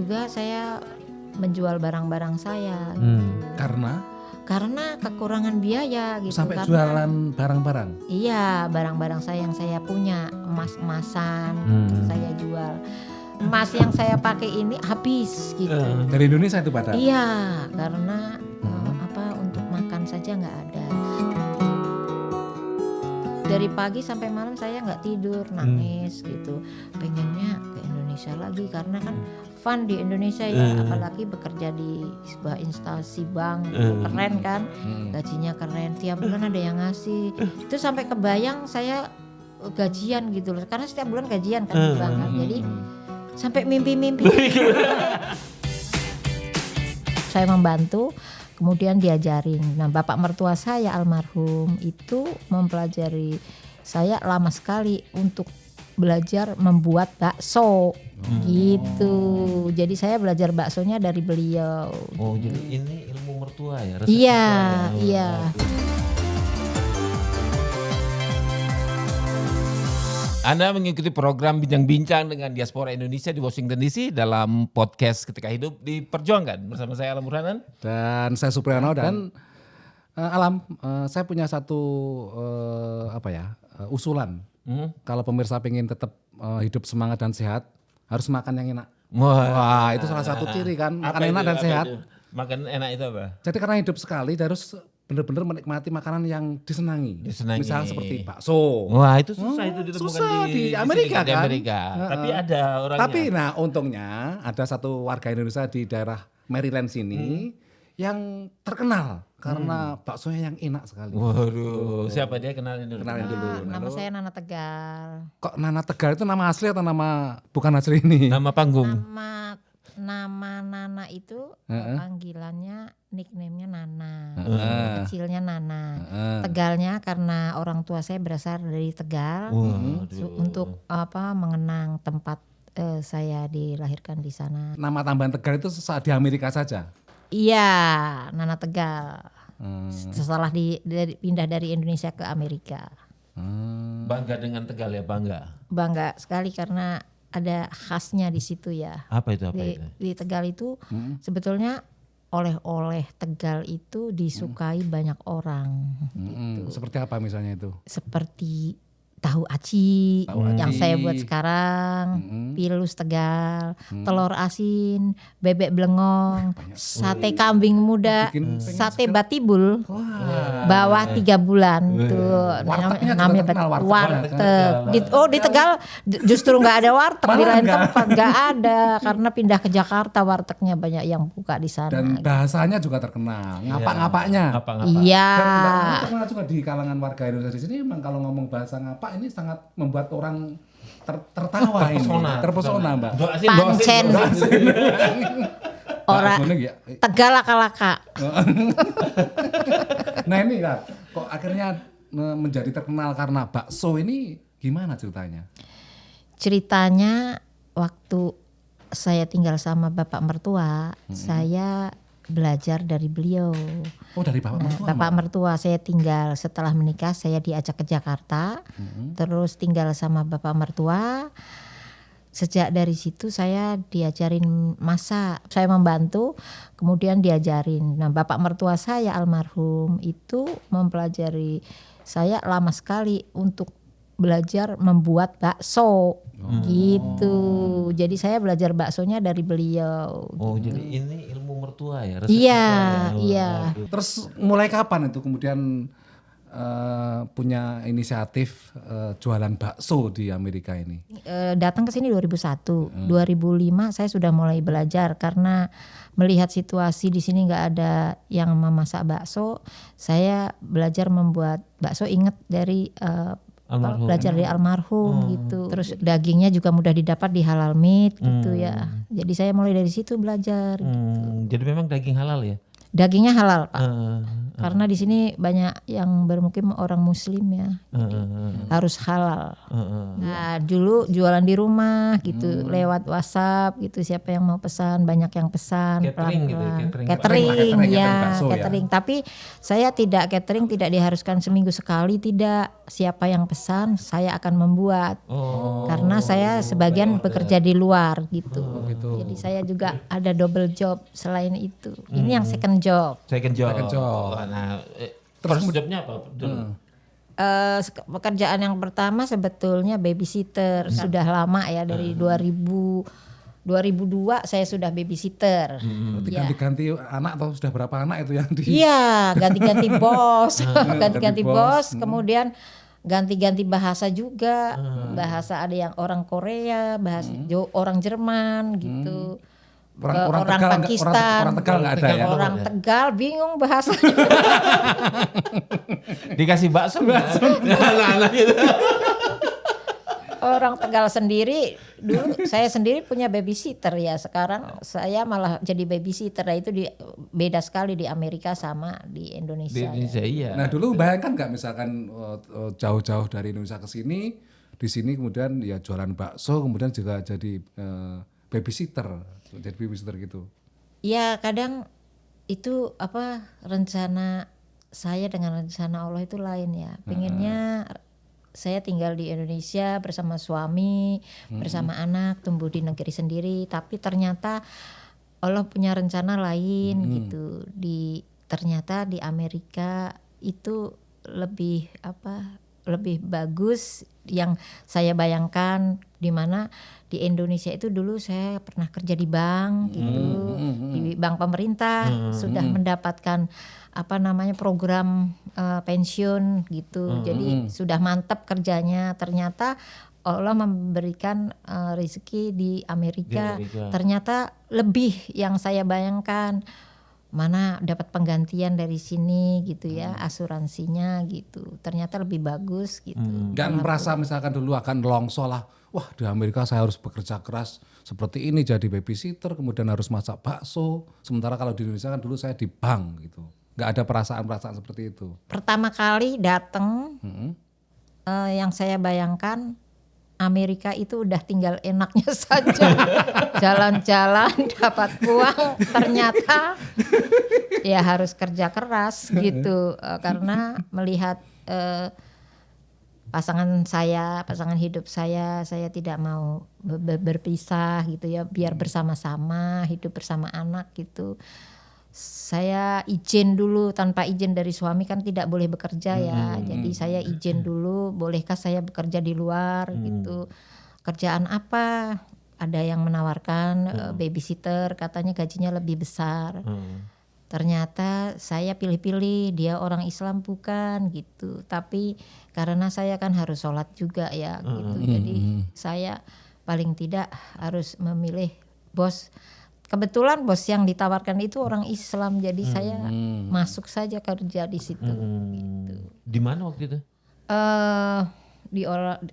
juga saya menjual barang-barang saya. Karena kekurangan biaya gitu. Sampai karena, jualan barang-barang? Iya, barang-barang saya yang saya punya, emas-emasan saya jual. Emas yang saya pakai ini habis gitu. Dari Indonesia itu pada? Iya, karena untuk makan saja nggak ada. Dari pagi sampai malam saya nggak tidur, nangis gitu. Pengennya ke Indonesia lagi karena kan fun di Indonesia ya, apalagi bekerja di sebuah instansi bank, keren kan, gajinya keren, tiap bulan ada yang ngasih. Itu sampai kebayang saya gajian gitu loh, karena setiap bulan gajian kan di bank kan. Jadi sampai mimpi-mimpi. Saya membantu. Kemudian diajarin. Nah, bapak mertua saya almarhum itu mempelajari saya lama sekali untuk belajar membuat bakso gitu. Jadi saya belajar baksonya dari beliau. Oh, jadi ini ilmu mertua ya? Iya, iya. Anda mengikuti program Bincang-Bincang dengan Diaspora Indonesia di Washington DC dalam podcast Ketika Hidup Diperjuangkan bersama saya Alam Burhanan dan saya Supriyono dan Alam, saya punya satu usulan. Kalau pemirsa pengen tetap hidup semangat dan sehat, harus makan yang enak. Wah, itu salah satu ciri kan, makan enak dan sehat. Makan enak itu apa? Jadi karena hidup sekali harus benar-benar menikmati makanan yang disenangi. Misalnya seperti bakso. Wah, itu susah itu ditemukan susah di Amerika di kan. Amerika. Tapi ada orangnya. Tapi nah untungnya ada satu warga Indonesia di daerah Maryland sini yang terkenal karena baksonya yang enak sekali. Waduh, siapa dia, kenalin dulu. Kenalin dulu. Nama saya Nana Tegal. Kok Nana Tegal itu nama asli atau nama bukan asli ini? Nama panggung. Nama Nana itu panggilannya, nickname-nya Nana. Kecilnya Nana. Tegalnya karena orang tua saya berasal dari Tegal. Untuk mengenang tempat saya dilahirkan di sana. Nama tambahan Tegal itu saat di Amerika saja? Iya, Nana Tegal. Setelah pindah dari Indonesia ke Amerika. Bangga dengan Tegal ya, bangga? Bangga sekali karena ada khasnya di situ ya. Apa itu? Di Tegal itu sebetulnya oleh-oleh Tegal itu disukai banyak orang. Gitu. Seperti apa misalnya itu? Seperti tahu aci yang saya buat sekarang, pilus Tegal, telur asin, bebek belengong, sate kambing muda, sate batibul, bawah 3 bulan tuh namanya warteg. Di Tegal justru nggak ada warteg, di lain tempat nggak ada karena pindah ke Jakarta, wartegnya banyak yang buka di sana. Dan bahasanya juga terkenal, ngapak-ngapaknya. Iya. Dan terkenal juga di kalangan warga Indonesia di sini. Memang kalau ngomong bahasa ngapak ini sangat membuat orang tertawa, terpesona Mbak. Pancen. Orang Tegal laka-laka. Nah ini kan, kok akhirnya menjadi terkenal karena bakso ini gimana ceritanya? Ceritanya waktu saya tinggal sama bapak mertua, saya belajar dari beliau. Oh, dari bapak mertua? Bapak mertua saya tinggal setelah menikah, saya diajak ke Jakarta, terus tinggal sama bapak mertua. Sejak dari situ saya diajarin masak, saya membantu, kemudian diajarin. Nah, bapak mertua saya almarhum itu mempelajari saya lama sekali untuk belajar membuat bakso. Gitu. Jadi saya belajar baksonya dari beliau. Oh, gitu. jadi ini ilmu mertua ya? Iya. Terus mulai kapan itu kemudian punya inisiatif jualan bakso di Amerika ini? Datang ke sini 2001. 2005 saya sudah mulai belajar karena melihat situasi di sini nggak ada yang memasak bakso. Saya belajar membuat bakso, inget dari belajar dari almarhum gitu. Terus dagingnya juga mudah didapat di halal meat gitu ya. Jadi saya mulai dari situ belajar. Gitu. Jadi memang daging halal ya? Dagingnya halal Pak. Karena di sini banyak yang bermukim orang Muslim ya, harus halal. Nah dulu jualan di rumah gitu, lewat WhatsApp gitu, siapa yang mau pesan, banyak yang pesan. Catering gitu ya? Catering. Tapi saya tidak catering, tidak diharuskan seminggu sekali, tidak. Siapa yang pesan saya akan membuat. Karena saya sebagian bekerja di luar gitu. gitu. Jadi saya juga ada double job selain itu. Ini yang second job. Second job. Second job. Nah, first jobnya apa dulu? Pekerjaan yang pertama sebetulnya babysitter. Sudah lama ya dari 2002 saya sudah babysitter. Berarti Ya. ganti-ganti anak atau sudah berapa anak itu yang di Iya, ganti-ganti bos, ganti-ganti Ganti bos, bos. kemudian ganti-ganti bahasa juga. Bahasa ada yang orang Korea, bahasa orang Jerman gitu. orang Orang Tegal Pakistan. orang Tegal nggak ada ya. Orang Tegal bingung bahasanya. Dikasih bakso nggak? Anak-anak itu. Orang Tegal sendiri dulu saya sendiri punya babysitter ya, sekarang saya malah jadi babysitter. Nah, itu beda sekali di Amerika sama di Di Indonesia. Indonesia iya. Nah dulu bayangkan nggak misalkan jauh-jauh dari Indonesia ke sini, di sini kemudian ya jualan bakso, kemudian juga jadi babysitter gitu. Ya kadang itu rencana saya dengan rencana Allah itu lain ya. Pengennya saya tinggal di Indonesia bersama suami, bersama anak, tumbuh di negeri sendiri. Tapi ternyata Allah punya rencana lain gitu. Ternyata di Amerika itu lebih bagus yang saya bayangkan, di mana di Indonesia itu dulu saya pernah kerja di bank gitu, di bank pemerintah, sudah mendapatkan program pensiun gitu. Jadi sudah mantap kerjanya. Ternyata Allah memberikan rezeki di Amerika. Ternyata lebih yang saya bayangkan. Mana dapat penggantian dari sini gitu ya, asuransinya gitu. Ternyata lebih bagus gitu. Dan merasa misalkan dulu akan nelongso lah, wah di Amerika saya harus bekerja keras seperti ini jadi babysitter, kemudian harus masak bakso. Sementara kalau di Indonesia kan dulu saya di bank gitu. Nggak ada perasaan-perasaan seperti itu. Pertama kali datang, yang saya bayangkan Amerika itu udah tinggal enaknya saja, jalan-jalan dapat uang. Ternyata ya harus kerja keras gitu, karena melihat pasangan hidup saya tidak mau berpisah gitu ya, biar bersama-sama hidup bersama anak gitu. Saya izin dulu, tanpa izin dari suami kan tidak boleh bekerja ya. Jadi saya izin dulu, bolehkah saya bekerja di luar gitu. Kerjaan apa? Ada yang menawarkan babysitter, katanya gajinya lebih besar. Ternyata saya pilih-pilih, dia orang Islam bukan gitu. Tapi karena saya kan harus sholat juga ya gitu. Jadi saya paling tidak harus memilih bos. Kebetulan bos yang ditawarkan itu orang Islam, jadi saya masuk saja kerja di situ. Gitu. Di mana waktu itu?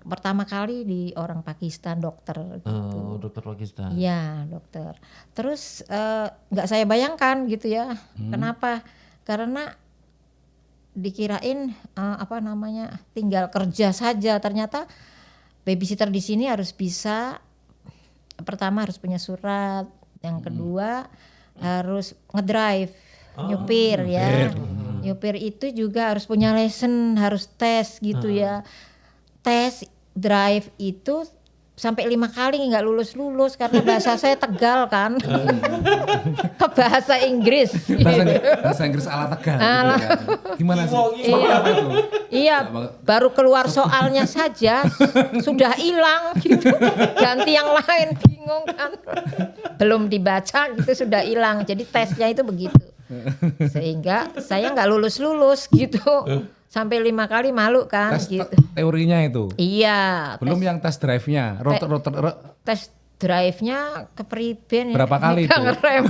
Pertama kali di orang Pakistan, dokter. Gitu. Dokter Pakistan. Iya dokter. Terus nggak saya bayangkan gitu ya. Kenapa? Karena dikirain tinggal kerja saja. Ternyata babysitter di sini harus bisa, pertama harus punya surat. Yang kedua harus ngedrive, nyupir ya. Nyupir itu juga harus punya lesson, harus tes gitu ya. Tes drive itu sampai 5 kali nggak lulus karena bahasa saya Tegal kan. Ke bahasa Inggris. Bahasa Inggris ala Tegal. Gitu ya. Gimana sih? Apa itu? Iya, baru keluar soalnya saja sudah hilang gitu. Ganti yang lain, bingung kan. Belum dibaca gitu sudah hilang. Jadi tesnya itu begitu. Sehingga saya nggak lulus gitu. Sampai 5 kali malu kan Tes gitu. teorinya itu. Iya. Belum yang tes drive-nya. Tes drive-nya kepriben berapa kali itu? Ngerem.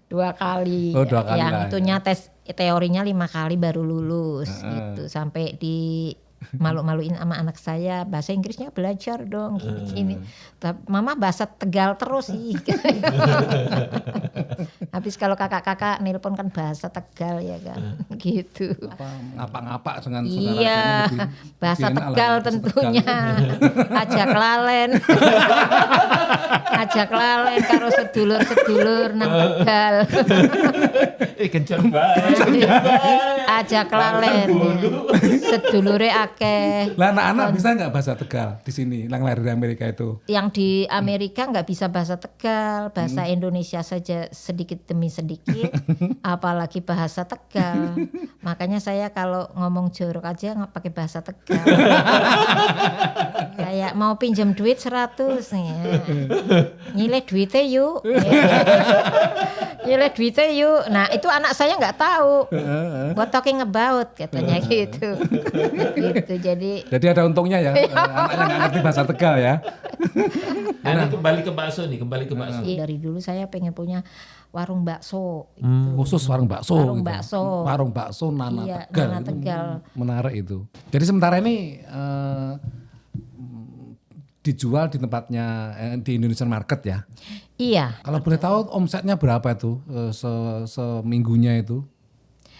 2 kali. Oh, 2 kali yang lah, itunya tes teorinya 5 kali baru lulus gitu. Sampai di malu-maluin sama anak saya, bahasa Inggrisnya belajar dong gini. Tapi mama bahasa Tegal terus sih. Habis kalau kakak-kakak nelpon kan bahasa Tegal ya kan. Gitu. Ngapa-ngapa dengan Iya, saudara bahasa lebih enak Tegal lah, bahasa tentunya. Ajak lalen. Ajak lalen karo sedulur-sedulur nang Tegal. Kencang banget. Ajak lalen. Sedulure akeh. Lah anak-anak bisa nggak bahasa Tegal di sini, yang lahir di Amerika itu? Yang di Amerika nggak bisa bahasa Tegal, bahasa Indonesia saja sedikit demi sedikit, apalagi bahasa Tegal. Makanya saya kalau ngomong jorok aja nggak pakai bahasa Tegal. Kayak mau pinjam duit 100 nih. Nyileh duitnya yuk. Nyileh duitnya yuk. Nah itu anak saya nggak tahu. What talking about katanya gitu. Gitu jadi ada untungnya ya, anaknya nggak ngerti bahasa Tegal ya. Nah, ini kembali ke bakso nih, kembali ke bakso. dari dulu saya pengen punya warung bakso. Khusus warung bakso. Warung gitu. bakso. Warung bakso Nana Iya, Tegal. Nana Itu Tegal. menarik itu. Jadi sementara ini dijual di tempatnya di Indonesian Market ya. Iya. Kalau boleh tahu omsetnya berapa itu seminggunya itu?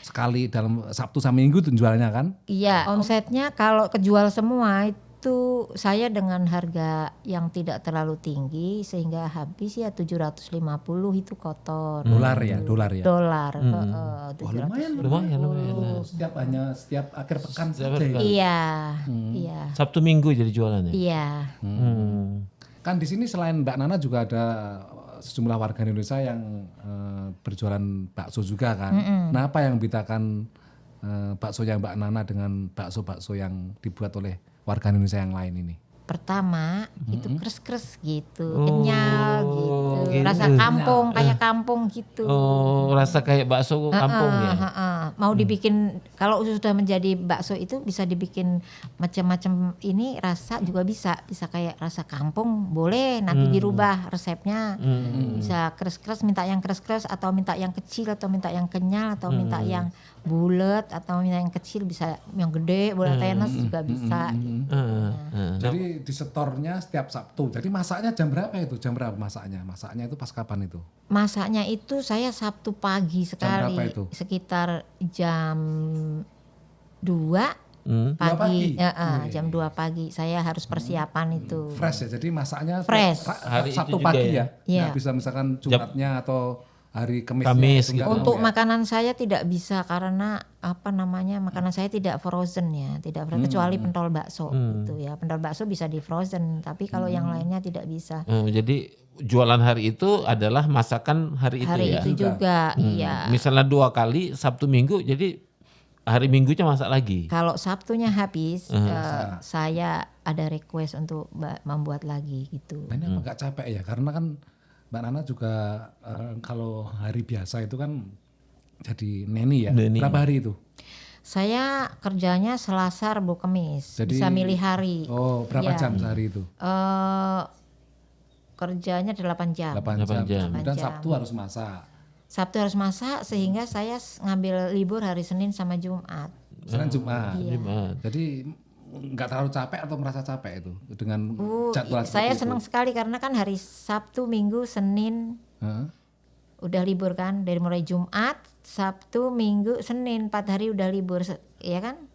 Sekali dalam Sabtu sama Minggu tuh jualnya kan? Iya, omsetnya kalau kejual semua itu saya dengan harga yang tidak terlalu tinggi sehingga habis ya 750 itu kotor. Dolar ya, dolar ya. Dolar. Wah, lumayan. Setiap akhir pekan saja ya. Iya. Iya. Sabtu Minggu jadi jualannya. Iya. Kan di sini selain Mbak Nana juga ada sejumlah warga Indonesia yang berjualan bakso juga kan. Nah apa yang membedakan bakso yang Mbak Nana dengan bakso-bakso yang dibuat oleh warga Indonesia yang lain ini? Pertama itu kres-kres gitu, kenyal gitu, rasa kampung kayak kampung gitu. Oh, rasa kayak bakso kampung ya. Mau dibikin kalau sudah menjadi bakso itu bisa dibikin macam-macam ini rasa juga bisa kayak rasa kampung boleh nanti dirubah resepnya. Bisa kres-kres minta yang kres-kres atau minta yang kecil atau minta yang kenyal atau minta yang bulat atau minta yang kecil bisa yang gede bola tenis juga bisa. Jadi disetornya setiap Sabtu. Jadi masaknya jam berapa itu? Jam berapa masaknya? Masaknya itu pas kapan itu? Masaknya itu saya Sabtu pagi sekali. berapa itu? Sekitar jam 2 pagi? pagi. Jam 2 pagi saya harus persiapan itu. Fresh ya. Jadi masaknya Fresh. Hari Sabtu itu juga pagi ya? ya. Iya. Nggak bisa misalkan Jumatnya atau hari Kamisnya. Kamis itu nggak gitu. Untuk mau ya? makanan saya tidak bisa karena makanan saya tidak frozen ya, tidak frozen kecuali pentol bakso gitu ya. Pentol bakso bisa di frozen, tapi kalau yang lainnya tidak bisa. Jadi jualan hari itu adalah masakan hari itu Hari ya. itu juga, iya. Misalnya 2 kali Sabtu Minggu, jadi hari Minggunya masak lagi. Kalau Sabtunya habis, saya ada request untuk membuat lagi gitu. Nah, ini apa nggak capek ya? Karena kan Mbak Nana juga kalau hari biasa itu kan jadi neni ya. Neni. Berapa hari itu? Saya kerjanya Selasa, Rabu, Kamis. Jadi- Bisa milih hari. Oh, berapa Iya. jam sehari itu? Kerjanya 8 jam. 8 jam. 8 jam. Kemudian 8 jam. Sabtu harus masak. Sabtu harus masak sehingga saya ngambil libur hari Senin sama Jumat. Senin Jumat. Gimana? Jadi nggak terlalu capek atau merasa capek itu dengan jadwal Saya seperti senang sekali karena kan hari Sabtu, Minggu, Senin Heeh. udah libur kan, dari mulai Jumat, Sabtu, Minggu, Senin 4 hari udah libur, ya kan?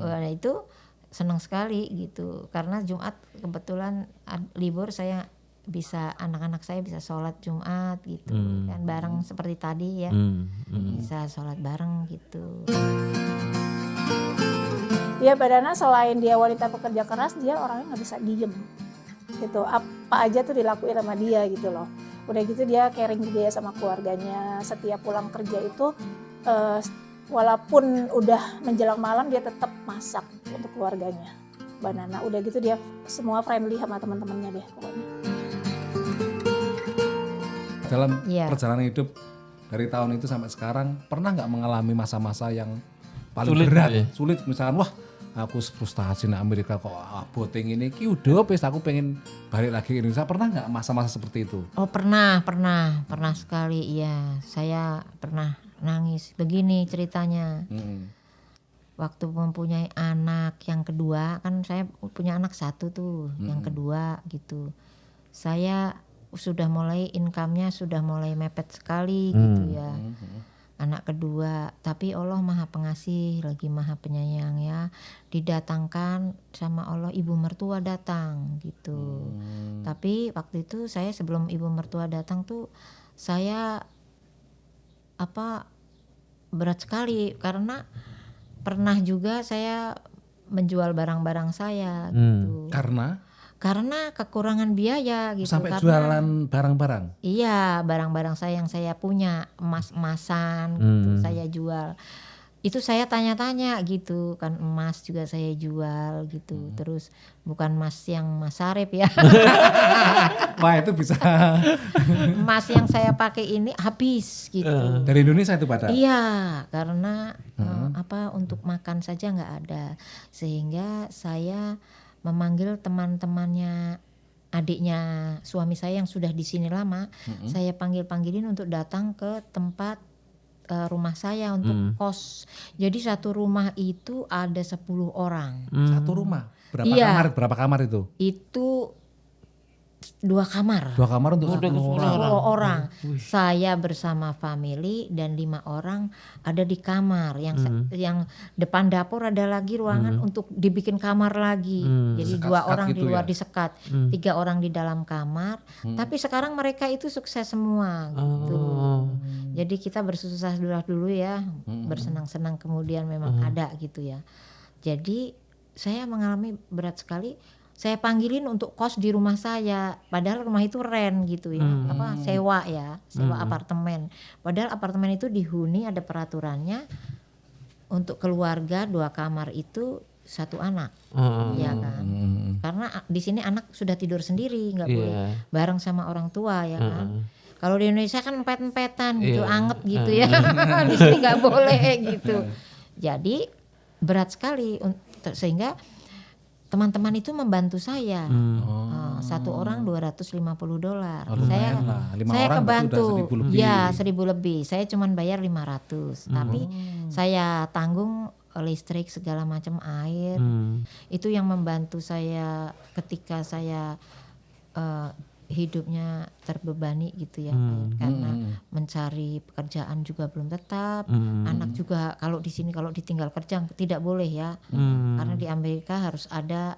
Wah, itu senang sekali gitu karena Jumat kebetulan libur saya bisa anak-anak saya bisa sholat Jumat gitu kan bareng seperti tadi ya bisa sholat bareng gitu. Ya Mbak Nana selain dia wanita pekerja keras, dia orangnya nggak bisa diem gitu, apa aja tuh dilakuin sama dia gitu loh. Udah gitu dia caring juga ya sama keluarganya, setiap pulang kerja itu walaupun udah menjelang malam dia tetap masak untuk keluarganya Mbak Nana. Udah gitu dia semua friendly sama teman-temannya deh pokoknya. Dalam Iya. perjalanan hidup dari tahun itu sampai sekarang pernah nggak mengalami masa-masa yang paling Sulit berat, ya? sulit misalkan wah aku frustasi di Amerika kok boting ini ki udah pes aku pengen balik lagi ke Indonesia, pernah nggak masa-masa seperti itu? Oh pernah sekali ya, saya pernah nangis. Begini ceritanya, waktu mempunyai anak yang kedua, kan saya punya anak satu tuh, yang kedua gitu. Saya sudah mulai income-nya sudah mulai mepet sekali gitu ya. anak kedua. Tapi Allah Maha Pengasih, lagi Maha Penyayang ya. Didatangkan sama Allah, ibu mertua datang gitu. Tapi waktu itu saya sebelum ibu mertua datang tuh saya berat sekali karena pernah juga saya menjual barang-barang saya gitu. Karena kekurangan biaya gitu. Sampai karena, jualan barang-barang? Iya, barang-barang saya yang saya punya, emas-emasan gitu saya jual. Itu saya tanya-tanya gitu kan, emas juga saya jual gitu. Terus bukan emas yang Mas Sarip ya. Wah itu bisa. Emas yang saya pakai ini habis gitu. Dari Indonesia itu pada? Iya, karena untuk makan saja nggak ada. Sehingga saya memanggil teman-temannya adiknya suami saya yang sudah di sini lama, saya panggilin untuk datang ke tempat rumah saya untuk kos. Jadi satu rumah itu ada 10 orang. Satu rumah? Berapa kamar itu? Itu 2 kamar. 2 kamar untuk 10 orang. Saya bersama family dan 5 orang ada di kamar. Yang depan dapur ada lagi ruangan untuk dibikin kamar lagi. Jadi 2 orang di luar disekat, 3 orang di dalam kamar. Tapi sekarang mereka itu sukses semua gitu. Jadi kita bersusah dulu ya, bersenang-senang kemudian memang ada gitu ya. Jadi saya mengalami berat sekali. Saya panggilin untuk kos di rumah saya, padahal rumah itu rent gitu ya, sewa ya, sewa apartemen. Padahal apartemen itu dihuni ada peraturannya untuk keluarga 2 kamar itu 1 anak, ya kan? Karena di sini anak sudah tidur sendiri, nggak boleh bareng sama orang tua ya kan? Kalau di Indonesia kan empet-empetan gitu, anget gitu ya, di sini nggak boleh gitu. Jadi berat sekali sehingga teman-teman itu membantu saya. 1 orang $250. Saya kebantu. Ya 1.000 lebih. Saya cuma bayar 500. Tapi saya tanggung listrik segala macam air. Itu yang membantu saya ketika saya hidupnya terbebani gitu ya. Karena mencari pekerjaan juga belum tetap. Anak juga kalau di sini kalau ditinggal kerja tidak boleh ya. Karena di Amerika harus ada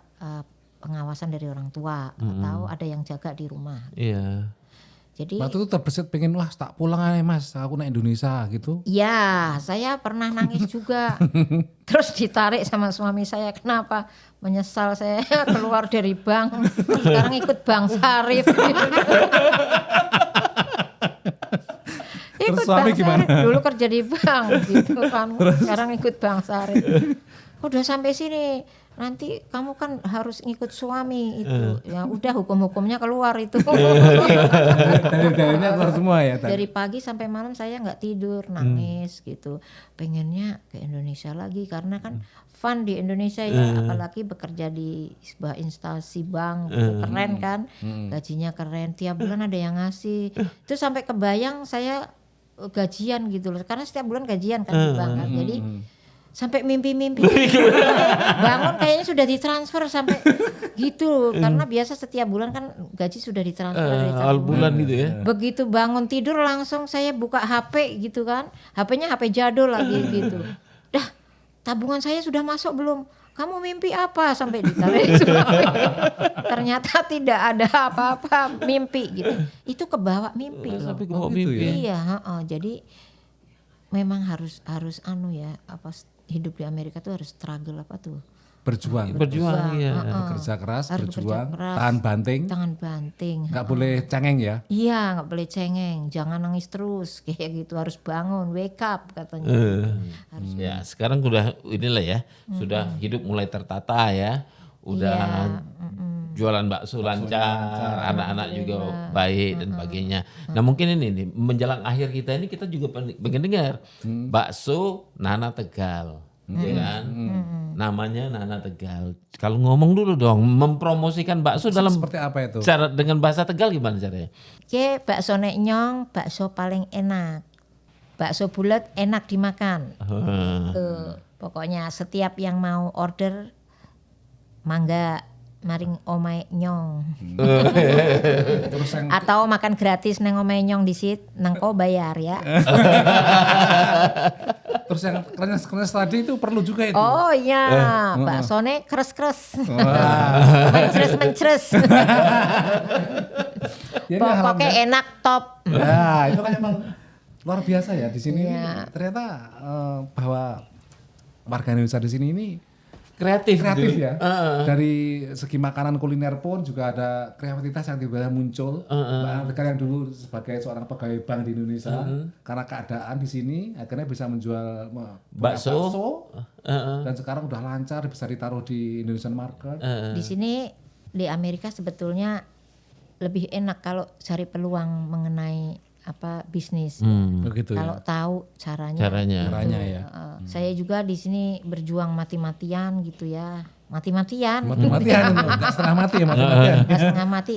pengawasan dari orang tua atau ada yang jaga di rumah. Iya. Jadi waktu itu terbesit pengen wah tak pulang aja Mas, aku naik Indonesia gitu. Ya, saya pernah nangis juga. Terus ditarik sama suami saya, kenapa? Menyesal saya keluar dari bank, sekarang ikut Bank Sarip. Terus suami gimana? Dulu kerja di bank gitu kan, sekarang ikut Bank Sarip. Udah sampai sini, nanti kamu kan harus ngikut suami itu. Ya udah hukum-hukumnya keluar itu. Dari keluar semua ya. Dari pagi sampai malam saya nggak tidur, nangis gitu. Pengennya ke Indonesia lagi karena kan fun di Indonesia ya, apalagi bekerja di sebuah instansi bank gitu. Keren kan, gajinya keren, tiap bulan ada yang ngasih. Itu sampai kebayang saya gajian gitu loh, karena setiap bulan gajian kan di bank kan. Jadi sampai mimpi-mimpi bangun kayaknya sudah ditransfer sampai gitu, karena biasa setiap bulan kan gaji sudah ditransfer dari awal bulan gitu ya. Begitu bangun tidur langsung saya buka HP gitu kan, HP-nya HP jadul lagi gitu. Dah, tabungan saya sudah masuk belum? Kamu mimpi apa? Sampai ditarik suami. Ternyata tidak ada apa-apa, mimpi gitu. Itu kebawa mimpi loh. Sampai kebawa mimpi. Iya, jadi memang harus ya, hidup di Amerika tuh harus struggle Berjuang ya. Bekerja keras, harus berjuang, bekerja keras, tahan banting. Nggak boleh cengeng ya. Iya, nggak boleh cengeng, jangan nangis terus kayak gitu, harus bangun, wake up katanya. Ya sekarang udah inilah ya, sudah hidup mulai tertata ya, udah jualan bakso lancar, anak-anak juga baik dan sebagainya. Nah mungkin ini nih menjelang akhir kita ini kita juga pengen dengar bakso Nana Tegal, ya kan? Namanya Nana Tegal. Kalau ngomong dulu dong, mempromosikan bakso dalam Seperti apa itu? cara dengan bahasa Tegal gimana caranya? Oke, bakso nek nyong, bakso paling enak. Bakso bulat enak dimakan. Tuh, pokoknya setiap yang mau order mangga. maring omae nyong. Terus yang Atau makan gratis neng omae nyong disit, nang ko bayar ya. terus yang keras tadi itu perlu juga itu. Oh iya, baksone kres-kres. Wah. Mencres-mencres. Ya, ini Pokoknya alhamdulillah. enak top. Nah, itu kan emang luar biasa ya di sini. Iya. Ternyata bahwa warga Indonesia di sini ini Kreatif gitu. ya. Dari segi makanan kuliner pun juga ada kreativitas yang tiba-tiba muncul. Mbak yang dulu sebagai seorang pegawai bank di Indonesia, karena keadaan di sini akhirnya bisa menjual punya Bakso. dan sekarang udah lancar bisa ditaruh di Indonesian market. Di sini di Amerika sebetulnya lebih enak kalau cari peluang mengenai bisnis. Begitu ya. Kalau tahu caranya. Caranya. Caranya ya. Saya juga di sini berjuang mati-matian gitu ya. Mati-matian. Mati-matian itu, nggak setengah mati ya mati-matian. Nggak setengah mati,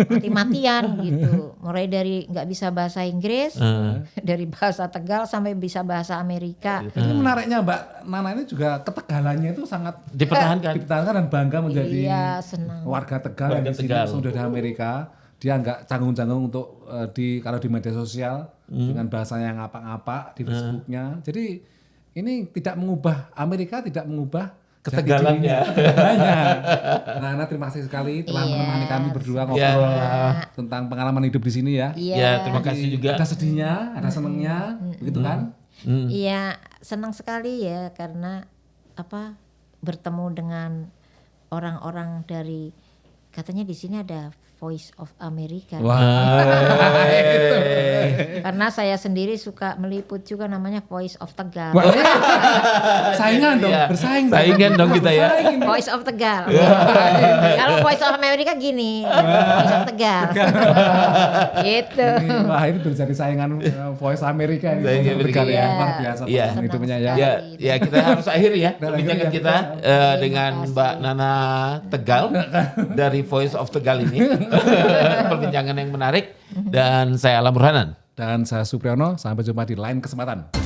mati-matian gitu. Mulai dari nggak bisa bahasa Inggris, dari bahasa Tegal sampai bisa bahasa Amerika. Ini menariknya Mbak Nana ini juga ketegalannya itu sangat Dipertahankan. dan bangga menjadi Iya, senang. warga Tegal yang Warga di sini Tegal. sudah di Amerika. Dia nggak canggung-canggung untuk kalau di media sosial dengan bahasanya yang ngapa-ngapa di Facebooknya. Jadi ini tidak mengubah Amerika, tidak mengubah jati Ketegalannya. dirinya, ketegalannya. Nah, terima kasih sekali telah menemani kami berdua ngobrol tentang pengalaman hidup di sini ya. Ya, terima kasih juga. Ada sedihnya, ada senengnya, begitu kan? Iya, senang sekali ya karena bertemu dengan orang-orang dari, katanya di sini ada Voice of America. Wah, itu. Karena saya sendiri suka meliput juga namanya Voice of Tegal. Wah, saingan dong, Iya. bersaing dong. Saingan dong kita ya. Bersaing ini. Voice of Tegal. Kalau Voice of America gini, Voice of Tegal. Gitu. Wah, ini terjadi saingan Voice Amerika ini. Saingan Tegal Amerika. ya, Iya. luar biasa Iya. pengalaman hidupnya ya. Ya kita harus akhiri ya perbincangan akhiri ya, kita Terima dengan kasih. Mbak Nana Tegal dari Voice of Tegal ini. Perbincangan yang menarik dan saya Alam Burhanan. Dan saya Supriyono, sampai jumpa di lain kesempatan.